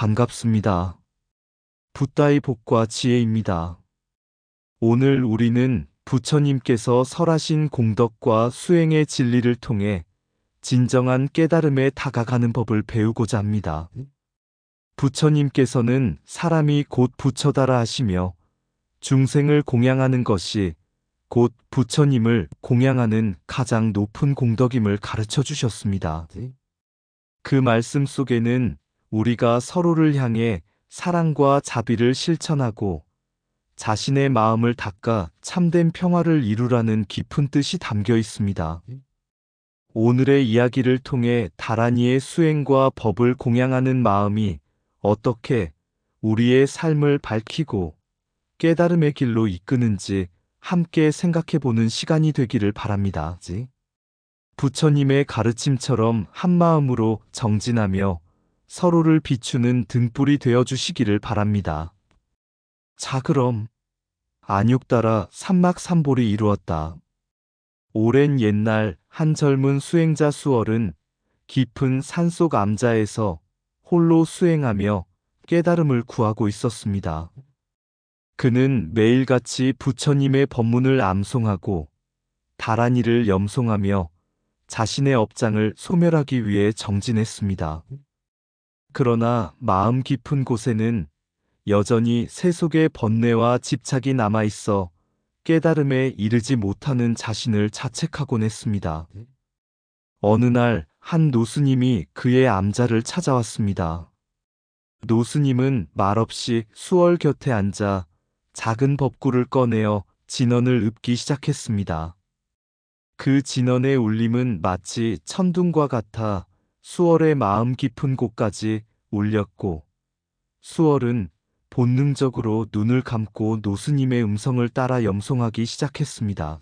반갑습니다. 붓다의 복과 지혜입니다. 오늘 우리는 부처님께서 설하신 공덕과 수행의 진리를 통해 진정한 깨달음에 다가가는 법을 배우고자 합니다. 부처님께서는 사람이 곧 부처다라 하시며 중생을 공양하는 것이 곧 부처님을 공양하는 가장 높은 공덕임을 가르쳐 주셨습니다. 그 말씀 속에는 우리가 서로를 향해 사랑과 자비를 실천하고 자신의 마음을 닦아 참된 평화를 이루라는 깊은 뜻이 담겨 있습니다. 오늘의 이야기를 통해 다란이의 수행과 법을 공양하는 마음이 어떻게 우리의 삶을 밝히고 깨달음의 길로 이끄는지 함께 생각해보는 시간이 되기를 바랍니다. 부처님의 가르침처럼 한마음으로 정진하며 서로를 비추는 등불이 되어주시기를 바랍니다. 자, 그럼 안육따라 삼막삼볼이 이루었다. 오랜 옛날 한 젊은 수행자 수월은 깊은 산속 암자에서 홀로 수행하며 깨달음을 구하고 있었습니다. 그는 매일같이 부처님의 법문을 암송하고 다란이를 염송하며 자신의 업장을 소멸하기 위해 정진했습니다. 그러나 마음 깊은 곳에는 여전히 세속의 번뇌와 집착이 남아있어 깨달음에 이르지 못하는 자신을 자책하곤 했습니다. 어느 날 한 노스님이 그의 암자를 찾아왔습니다. 노스님은 말없이 수월 곁에 앉아 작은 법구를 꺼내어 진언을 읊기 시작했습니다. 그 진언의 울림은 마치 천둥과 같아 수월의 마음 깊은 곳까지 울렸고, 수월은 본능적으로 눈을 감고 노스님의 음성을 따라 염송하기 시작했습니다.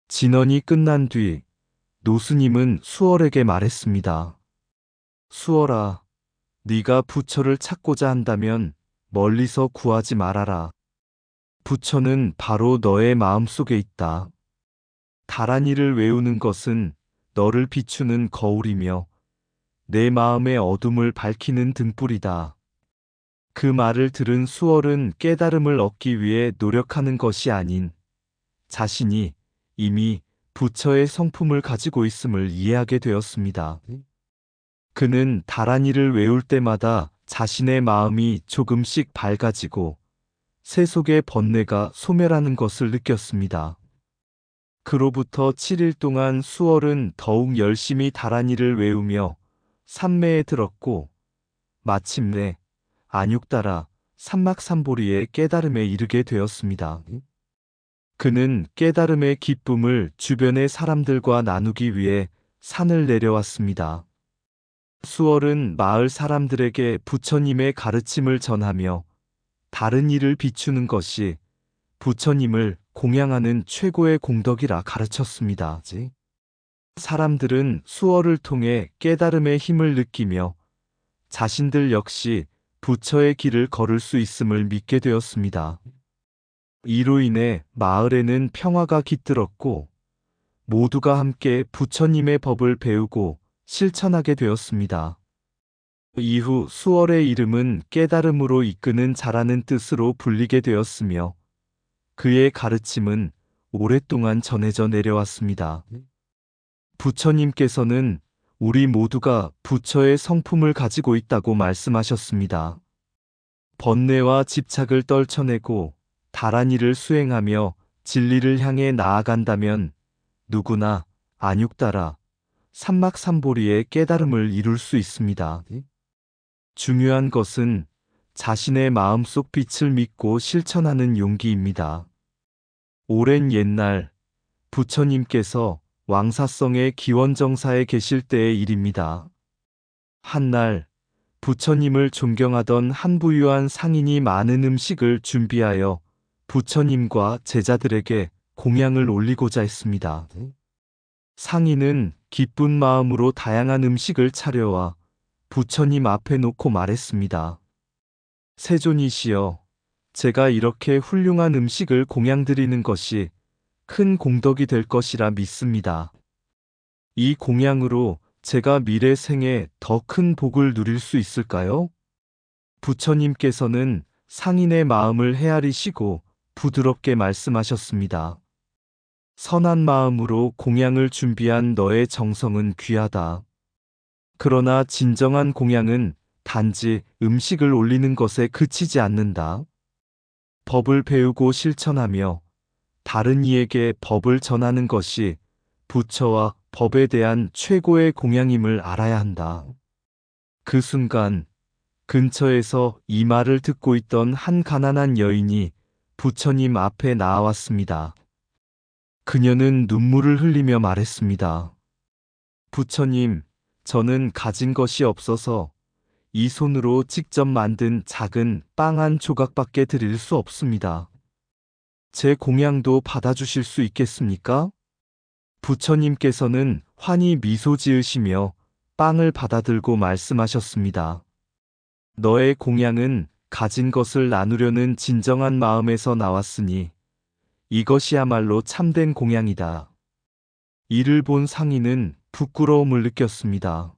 진언이 끝난 뒤 노스님은 수월에게 말했습니다. 수월아, 네가 부처를 찾고자 한다면 멀리서 구하지 말아라. 부처는 바로 너의 마음속에 있다. 다란이를 외우는 것은 너를 비추는 거울이며 내 마음의 어둠을 밝히는 등불이다. 그 말을 들은 수월은 깨달음을 얻기 위해 노력하는 것이 아닌 자신이 이미 부처의 성품을 가지고 있음을 이해하게 되었습니다. 그는 다란이를 외울 때마다 자신의 마음이 조금씩 밝아지고 세속의 번뇌가 소멸하는 것을 느꼈습니다. 그로부터 7일 동안 수월은 더욱 열심히 다란이를 외우며 삼매에 들었고 마침내 안육따라 삼막삼보리의 깨달음에 이르게 되었습니다. 그는 깨달음의 기쁨을 주변의 사람들과 나누기 위해 산을 내려왔습니다. 수월은 마을 사람들에게 부처님의 가르침을 전하며 다른 이를 비추는 것이 부처님을 공양하는 최고의 공덕이라 가르쳤습니다. 사람들은 수월을 통해 깨달음의 힘을 느끼며 자신들 역시 부처의 길을 걸을 수 있음을 믿게 되었습니다. 이로 인해 마을에는 평화가 깃들었고 모두가 함께 부처님의 법을 배우고 실천하게 되었습니다. 이후 수월의 이름은 깨달음으로 이끄는 자라는 뜻으로 불리게 되었으며 그의 가르침은 오랫동안 전해져 내려왔습니다. 부처님께서는 우리 모두가 부처의 성품을 가지고 있다고 말씀하셨습니다. 번뇌와 집착을 떨쳐내고 다란이를 수행하며 진리를 향해 나아간다면 누구나 안육따라 삼막삼보리의 깨달음을 이룰 수 있습니다. 중요한 것은 자신의 마음속 빛을 믿고 실천하는 용기입니다. 오랜 옛날 부처님께서 왕사성의 기원정사에 계실 때의 일입니다. 한날 부처님을 존경하던 한 부유한 상인이 많은 음식을 준비하여 부처님과 제자들에게 공양을 올리고자 했습니다. 상인은 기쁜 마음으로 다양한 음식을 차려와 부처님 앞에 놓고 말했습니다. 세존이시여, 제가 이렇게 훌륭한 음식을 공양드리는 것이 큰 공덕이 될 것이라 믿습니다. 이 공양으로 제가 미래 생에 더 큰 복을 누릴 수 있을까요? 부처님께서는 상인의 마음을 헤아리시고 부드럽게 말씀하셨습니다. 선한 마음으로 공양을 준비한 너의 정성은 귀하다. 그러나 진정한 공양은 단지 음식을 올리는 것에 그치지 않는다. 법을 배우고 실천하며 다른 이에게 법을 전하는 것이 부처와 법에 대한 최고의 공양임을 알아야 한다. 그 순간 근처에서 이 말을 듣고 있던 한 가난한 여인이 부처님 앞에 나아왔습니다. 그녀는 눈물을 흘리며 말했습니다. 부처님, 저는 가진 것이 없어서 이 손으로 직접 만든 작은 빵 한 조각밖에 드릴 수 없습니다. 제 공양도 받아주실 수 있겠습니까? 부처님께서는 환히 미소 지으시며 빵을 받아들고 말씀하셨습니다. 너의 공양은 가진 것을 나누려는 진정한 마음에서 나왔으니 이것이야말로 참된 공양이다. 이를 본 상인은 부끄러움을 느꼈습니다.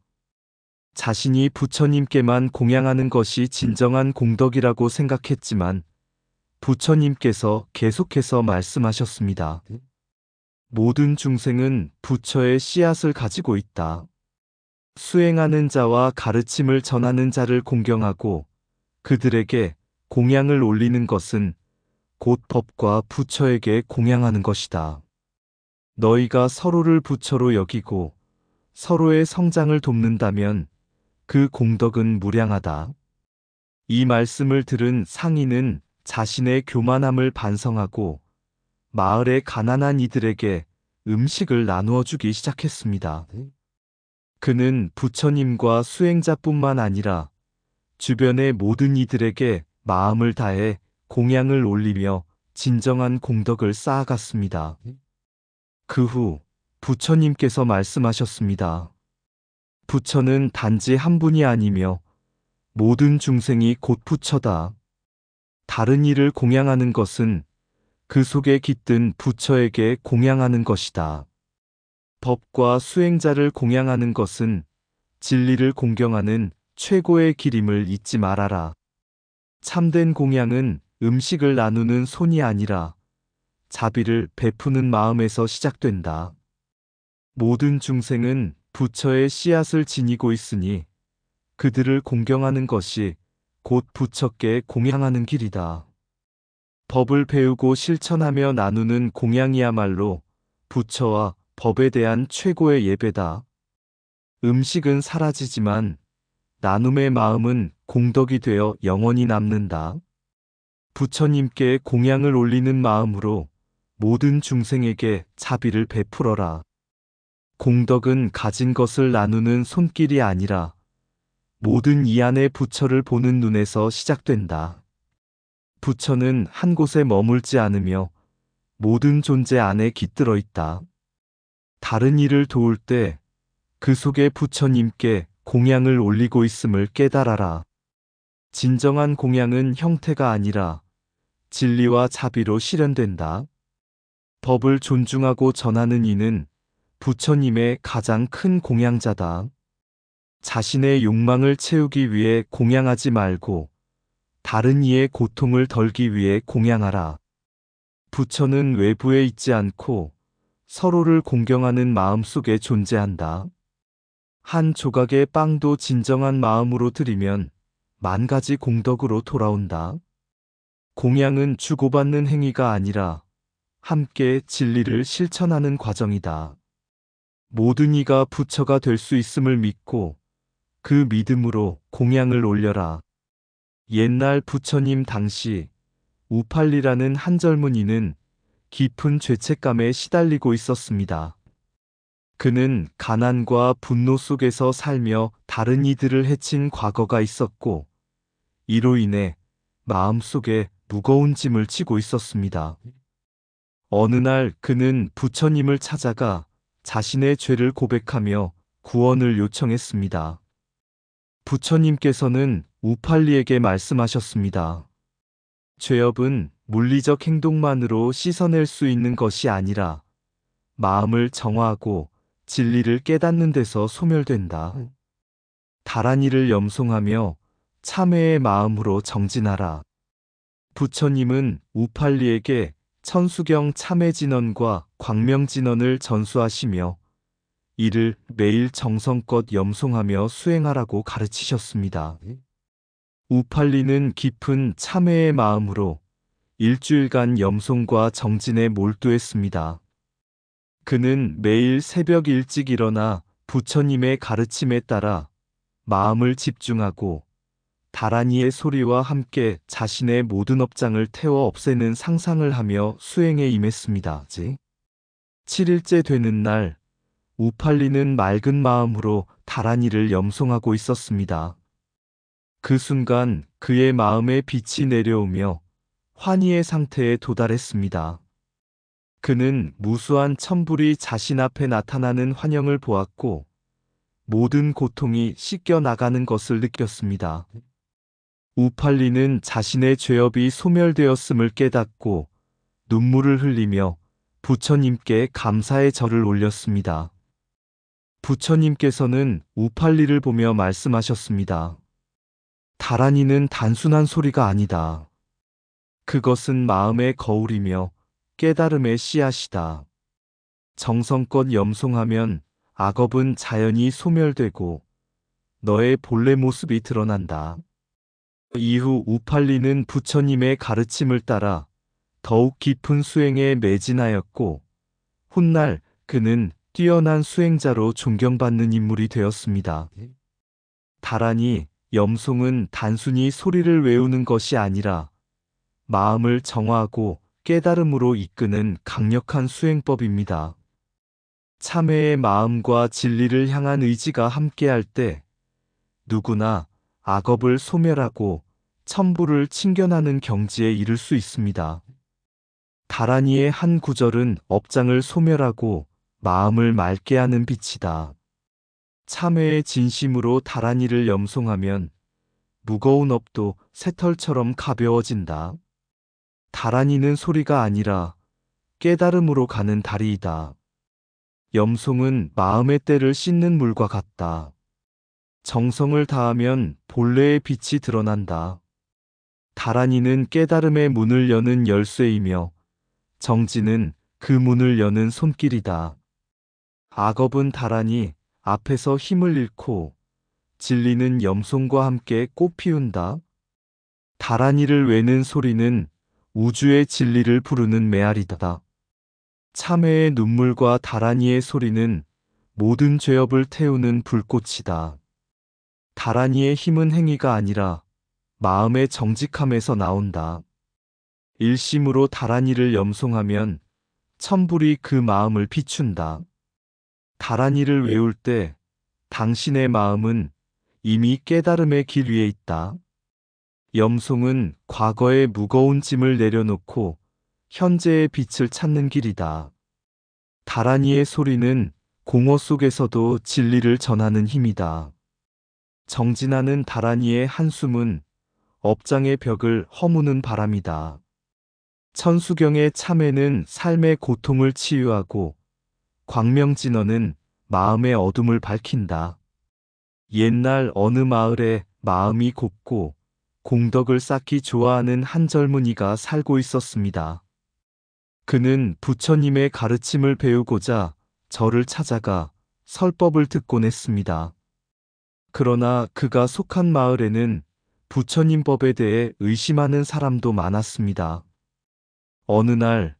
자신이 부처님께만 공양하는 것이 진정한 공덕이라고 생각했지만 부처님께서 계속해서 말씀하셨습니다. 모든 중생은 부처의 씨앗을 가지고 있다. 수행하는 자와 가르침을 전하는 자를 공경하고 그들에게 공양을 올리는 것은 곧 법과 부처에게 공양하는 것이다. 너희가 서로를 부처로 여기고 서로의 성장을 돕는다면 그 공덕은 무량하다. 이 말씀을 들은 상인은 자신의 교만함을 반성하고 마을의 가난한 이들에게 음식을 나누어 주기 시작했습니다. 그는 부처님과 수행자뿐만 아니라 주변의 모든 이들에게 마음을 다해 공양을 올리며 진정한 공덕을 쌓아갔습니다. 그 후 부처님께서 말씀하셨습니다. 부처는 단지 한 분이 아니며 모든 중생이 곧 부처다. 다른 이를 공양하는 것은 그 속에 깃든 부처에게 공양하는 것이다. 법과 수행자를 공양하는 것은 진리를 공경하는 최고의 길임을 잊지 말아라. 참된 공양은 음식을 나누는 손이 아니라 자비를 베푸는 마음에서 시작된다. 모든 중생은 부처의 씨앗을 지니고 있으니 그들을 공경하는 것이 곧 부처께 공양하는 길이다. 법을 배우고 실천하며 나누는 공양이야말로 부처와 법에 대한 최고의 예배다. 음식은 사라지지만 나눔의 마음은 공덕이 되어 영원히 남는다. 부처님께 공양을 올리는 마음으로 모든 중생에게 자비를 베풀어라. 공덕은 가진 것을 나누는 손길이 아니라 모든 이 안의 부처를 보는 눈에서 시작된다. 부처는 한 곳에 머물지 않으며 모든 존재 안에 깃들어 있다. 다른 이를 도울 때 그 속에 부처님께 공양을 올리고 있음을 깨달아라. 진정한 공양은 형태가 아니라 진리와 자비로 실현된다. 법을 존중하고 전하는 이는 부처님의 가장 큰 공양자다. 자신의 욕망을 채우기 위해 공양하지 말고 다른 이의 고통을 덜기 위해 공양하라. 부처는 외부에 있지 않고 서로를 공경하는 마음 속에 존재한다. 한 조각의 빵도 진정한 마음으로 드리면 만 가지 공덕으로 돌아온다. 공양은 주고받는 행위가 아니라 함께 진리를 실천하는 과정이다. 모든 이가 부처가 될 수 있음을 믿고 그 믿음으로 공양을 올려라. 옛날 부처님 당시 우팔리라는 한 젊은이는 깊은 죄책감에 시달리고 있었습니다. 그는 가난과 분노 속에서 살며 다른 이들을 해친 과거가 있었고 이로 인해 마음속에 무거운 짐을 지고 있었습니다. 어느 날 그는 부처님을 찾아가 자신의 죄를 고백하며 구원을 요청했습니다. 부처님께서는 우팔리에게 말씀하셨습니다. 죄업은 물리적 행동만으로 씻어낼 수 있는 것이 아니라 마음을 정화하고 진리를 깨닫는 데서 소멸된다. 다란이를 염송하며 참회의 마음으로 정진하라. 부처님은 우팔리에게 천수경 참회진언과 광명진언을 전수하시며 이를 매일 정성껏 염송하며 수행하라고 가르치셨습니다. 우팔리는 깊은 참회의 마음으로 일주일간 염송과 정진에 몰두했습니다. 그는 매일 새벽 일찍 일어나 부처님의 가르침에 따라 마음을 집중하고 다라니의 소리와 함께 자신의 모든 업장을 태워 없애는 상상을 하며 수행에 임했습니다. 7일째 되는 날, 우팔리는 맑은 마음으로 다라니를 염송하고 있었습니다. 그 순간 그의 마음에 빛이 내려오며 환희의 상태에 도달했습니다. 그는 무수한 천불이 자신 앞에 나타나는 환영을 보았고 모든 고통이 씻겨 나가는 것을 느꼈습니다. 우팔리는 자신의 죄업이 소멸되었음을 깨닫고 눈물을 흘리며 부처님께 감사의 절을 올렸습니다. 부처님께서는 우팔리를 보며 말씀하셨습니다. 다라니는 단순한 소리가 아니다. 그것은 마음의 거울이며 깨달음의 씨앗이다. 정성껏 염송하면 악업은 자연히 소멸되고 너의 본래 모습이 드러난다. 이후 우팔리는 부처님의 가르침을 따라 더욱 깊은 수행에 매진하였고 훗날 그는 뛰어난 수행자로 존경받는 인물이 되었습니다. 다라니, 염송은 단순히 소리를 외우는 것이 아니라 마음을 정화하고 깨달음으로 이끄는 강력한 수행법입니다. 참회의 마음과 진리를 향한 의지가 함께할 때 누구나 악업을 소멸하고 천부를 친견하는 경지에 이를 수 있습니다. 다라니의 한 구절은 업장을 소멸하고 마음을 맑게 하는 빛이다. 참회의 진심으로 다라니를 염송하면 무거운 업도 새털처럼 가벼워진다. 다라니는 소리가 아니라 깨달음으로 가는 다리이다. 염송은 마음의 때를 씻는 물과 같다. 정성을 다하면 본래의 빛이 드러난다. 다라니는 깨달음의 문을 여는 열쇠이며 정진은 그 문을 여는 손길이다. 악업은 다라니 앞에서 힘을 잃고 진리는 염송과 함께 꽃 피운다. 다라니를 외는 소리는 우주의 진리를 부르는 메아리다. 참회의 눈물과 다라니의 소리는 모든 죄업을 태우는 불꽃이다. 다라니의 힘은 행위가 아니라 마음의 정직함에서 나온다. 일심으로 다라니를 염송하면 천불이 그 마음을 비춘다. 다라니를 외울 때 당신의 마음은 이미 깨달음의 길 위에 있다. 염송은 과거의 무거운 짐을 내려놓고 현재의 빛을 찾는 길이다. 다라니의 소리는 공허 속에서도 진리를 전하는 힘이다. 정진하는 다라니의 한숨은 업장의 벽을 허무는 바람이다. 천수경의 참회는 삶의 고통을 치유하고 광명진언은 마음의 어둠을 밝힌다. 옛날 어느 마을에 마음이 곱고 공덕을 쌓기 좋아하는 한 젊은이가 살고 있었습니다. 그는 부처님의 가르침을 배우고자 절을 찾아가 설법을 듣곤 했습니다. 그러나 그가 속한 마을에는 부처님 법에 대해 의심하는 사람도 많았습니다. 어느 날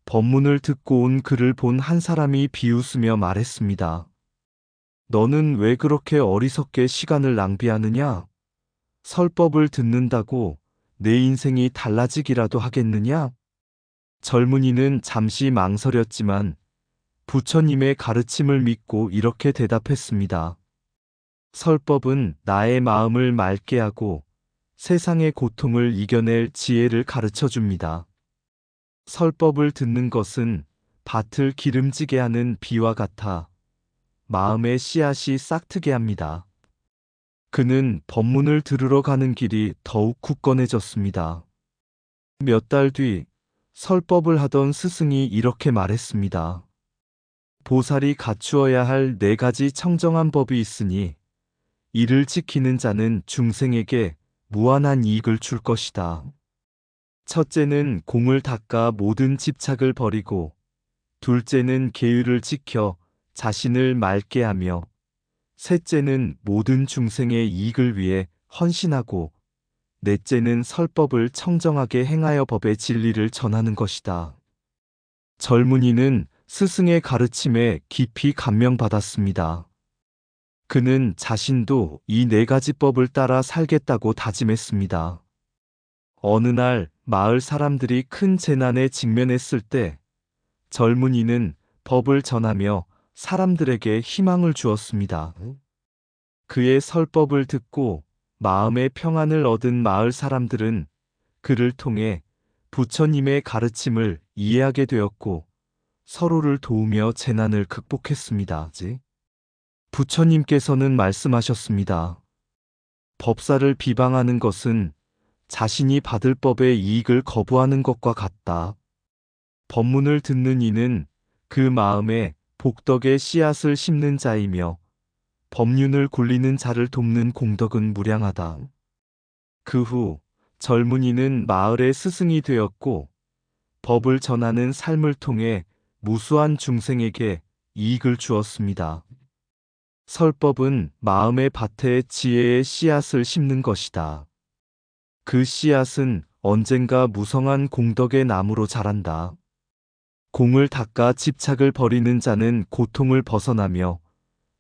법문을 듣고 온 그를 본 한 사람이 비웃으며 말했습니다. 너는 왜 그렇게 어리석게 시간을 낭비하느냐? 설법을 듣는다고 내 인생이 달라지기라도 하겠느냐? 젊은이는 잠시 망설였지만 부처님의 가르침을 믿고 이렇게 대답했습니다. 설법은 나의 마음을 맑게 하고 세상의 고통을 이겨낼 지혜를 가르쳐 줍니다. 설법을 듣는 것은 밭을 기름지게 하는 비와 같아 마음의 씨앗이 싹트게 합니다. 그는 법문을 들으러 가는 길이 더욱 굳건해졌습니다. 몇 달 뒤 설법을 하던 스승이 이렇게 말했습니다. 보살이 갖추어야 할 4가지 청정한 법이 있으니 이를 지키는 자는 중생에게 무한한 이익을 줄 것이다. 첫째는 공을 닦아 모든 집착을 버리고, 둘째는 계율을 지켜 자신을 맑게 하며, 셋째는 모든 중생의 이익을 위해 헌신하고, 넷째는 설법을 청정하게 행하여 법의 진리를 전하는 것이다. 젊은이는 스승의 가르침에 깊이 감명받았습니다. 그는 자신도 이 네 가지 법을 따라 살겠다고 다짐했습니다. 어느 날 마을 사람들이 큰 재난에 직면했을 때 젊은이는 법을 전하며 사람들에게 희망을 주었습니다. 그의 설법을 듣고 마음의 평안을 얻은 마을 사람들은 그를 통해 부처님의 가르침을 이해하게 되었고 서로를 도우며 재난을 극복했습니다. 부처님께서는 말씀하셨습니다. 법사를 비방하는 것은 자신이 받을 법의 이익을 거부하는 것과 같다. 법문을 듣는 이는 그 마음에 복덕의 씨앗을 심는 자이며 법륜을 굴리는 자를 돕는 공덕은 무량하다. 그 후 젊은이는 마을의 스승이 되었고 법을 전하는 삶을 통해 무수한 중생에게 이익을 주었습니다. 설법은 마음의 밭에 지혜의 씨앗을 심는 것이다. 그 씨앗은 언젠가 무성한 공덕의 나무로 자란다. 공을 닦아 집착을 버리는 자는 고통을 벗어나며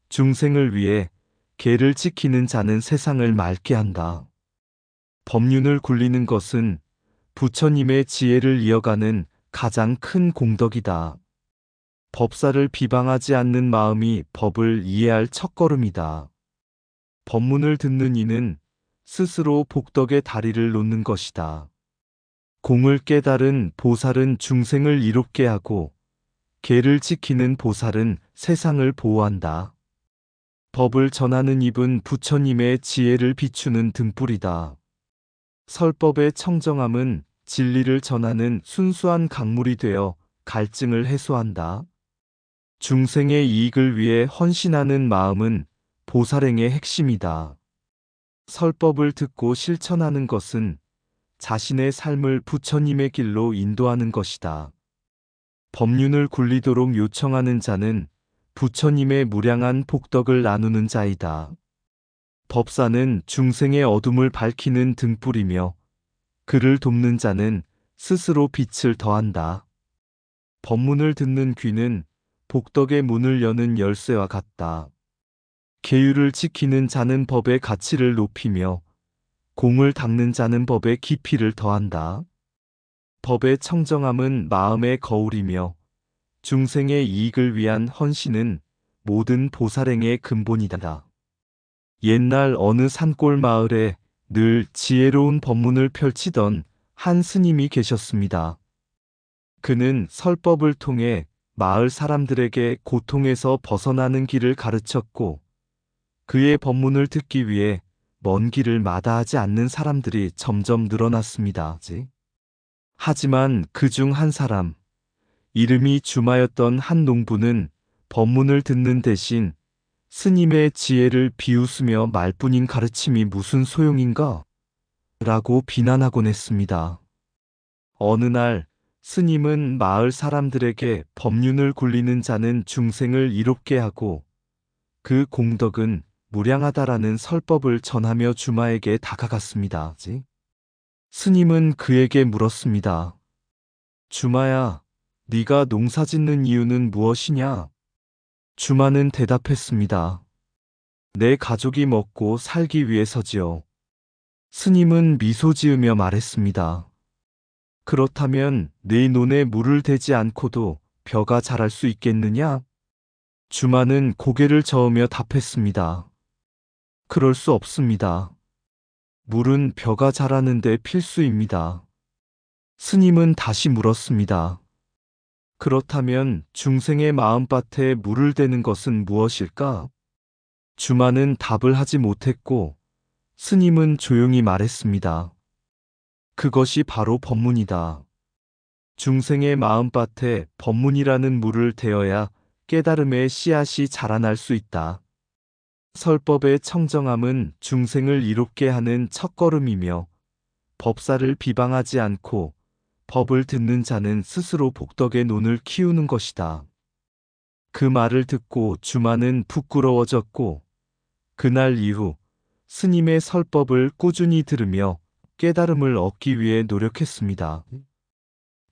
중생을 위해 계를 지키는 자는 세상을 맑게 한다. 법륜을 굴리는 것은 부처님의 지혜를 이어가는 가장 큰 공덕이다. 법사를 비방하지 않는 마음이 법을 이해할 첫걸음이다. 법문을 듣는 이는 스스로 복덕의 다리를 놓는 것이다. 공을 깨달은 보살은 중생을 이롭게 하고 계를 지키는 보살은 세상을 보호한다. 법을 전하는 입은 부처님의 지혜를 비추는 등불이다. 설법의 청정함은 진리를 전하는 순수한 강물이 되어 갈증을 해소한다. 중생의 이익을 위해 헌신하는 마음은 보살행의 핵심이다. 설법을 듣고 실천하는 것은 자신의 삶을 부처님의 길로 인도하는 것이다. 법륜을 굴리도록 요청하는 자는 부처님의 무량한 복덕을 나누는 자이다. 법사는 중생의 어둠을 밝히는 등불이며 그를 돕는 자는 스스로 빛을 더한다. 법문을 듣는 귀는 복덕의 문을 여는 열쇠와 같다. 계율을 지키는 자는 법의 가치를 높이며 공을 닦는 자는 법의 깊이를 더한다. 법의 청정함은 마음의 거울이며 중생의 이익을 위한 헌신은 모든 보살행의 근본이다. 옛날 어느 산골 마을에 늘 지혜로운 법문을 펼치던 한 스님이 계셨습니다. 그는 설법을 통해 마을 사람들에게 고통에서 벗어나는 길을 가르쳤고 그의 법문을 듣기 위해 먼 길을 마다하지 않는 사람들이 점점 늘어났습니다. 하지만 그 중 한 사람, 이름이 주마였던 한 농부는 법문을 듣는 대신 스님의 지혜를 비웃으며 말뿐인 가르침이 무슨 소용인가? 라고 비난하곤 했습니다. 어느 날 스님은 마을 사람들에게 법륜을 굴리는 자는 중생을 이롭게 하고 그 공덕은 무량하다라는 설법을 전하며 주마에게 다가갔습니다. 스님은 그에게 물었습니다. 주마야, 네가 농사 짓는 이유는 무엇이냐? 주마는 대답했습니다. 내 가족이 먹고 살기 위해서지요. 스님은 미소 지으며 말했습니다. 그렇다면 네 논에 물을 대지 않고도 벼가 자랄 수 있겠느냐? 주마는 고개를 저으며 답했습니다. 그럴 수 없습니다. 물은 벼가 자라는데 필수입니다. 스님은 다시 물었습니다. 그렇다면 중생의 마음밭에 물을 대는 것은 무엇일까? 주마는 답을 하지 못했고 스님은 조용히 말했습니다. 그것이 바로 법문이다. 중생의 마음밭에 법문이라는 물을 대어야 깨달음의 씨앗이 자라날 수 있다. 설법의 청정함은 중생을 이롭게 하는 첫걸음이며 법사를 비방하지 않고 법을 듣는 자는 스스로 복덕의 논을 키우는 것이다. 그 말을 듣고 주마는 부끄러워졌고 그날 이후 스님의 설법을 꾸준히 들으며 깨달음을 얻기 위해 노력했습니다.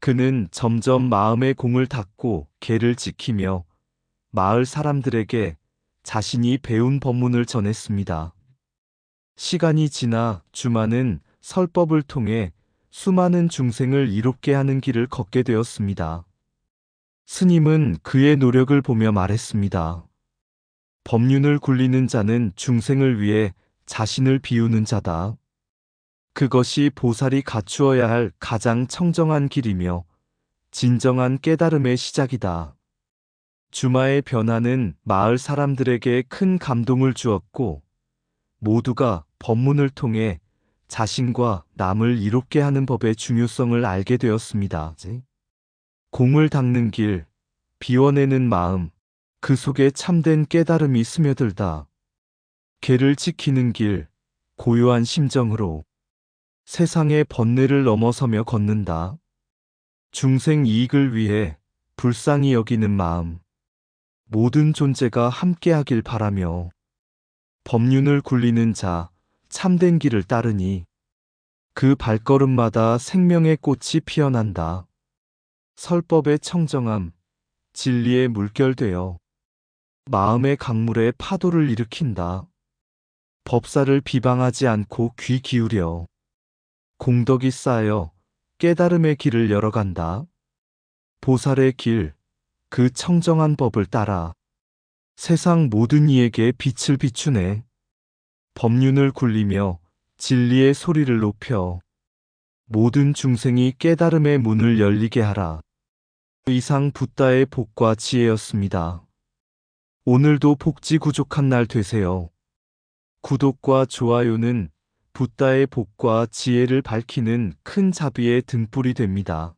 그는 점점 마음의 공을 닫고 계를 지키며 마을 사람들에게 자신이 배운 법문을 전했습니다. 시간이 지나 주마는 설법을 통해 수많은 중생을 이롭게 하는 길을 걷게 되었습니다. 스님은 그의 노력을 보며 말했습니다. 법륜을 굴리는 자는 중생을 위해 자신을 비우는 자다. 그것이 보살이 갖추어야 할 가장 청정한 길이며 진정한 깨달음의 시작이다. 주마의 변화는 마을 사람들에게 큰 감동을 주었고 모두가 법문을 통해 자신과 남을 이롭게 하는 법의 중요성을 알게 되었습니다. 공을 닦는 길, 비워내는 마음, 그 속에 참된 깨달음이 스며들다. 계를 지키는 길, 고요한 심정으로 세상의 번뇌를 넘어서며 걷는다. 중생 이익을 위해 불쌍히 여기는 마음, 모든 존재가 함께하길 바라며 법륜을 굴리는 자, 참된 길을 따르니 그 발걸음마다 생명의 꽃이 피어난다. 설법의 청정함, 진리에 물결되어 마음의 강물에 파도를 일으킨다. 법사를 비방하지 않고 귀 기울여 공덕이 쌓여 깨달음의 길을 열어간다. 보살의 길, 그 청정한 법을 따라 세상 모든 이에게 빛을 비추네. 법륜을 굴리며 진리의 소리를 높여 모든 중생이 깨달음의 문을 열리게 하라. 이상 붓다의 복과 지혜였습니다. 오늘도 복지구족한 날 되세요. 구독과 좋아요는 붓다의 복과 지혜를 밝히는 큰 자비의 등불이 됩니다.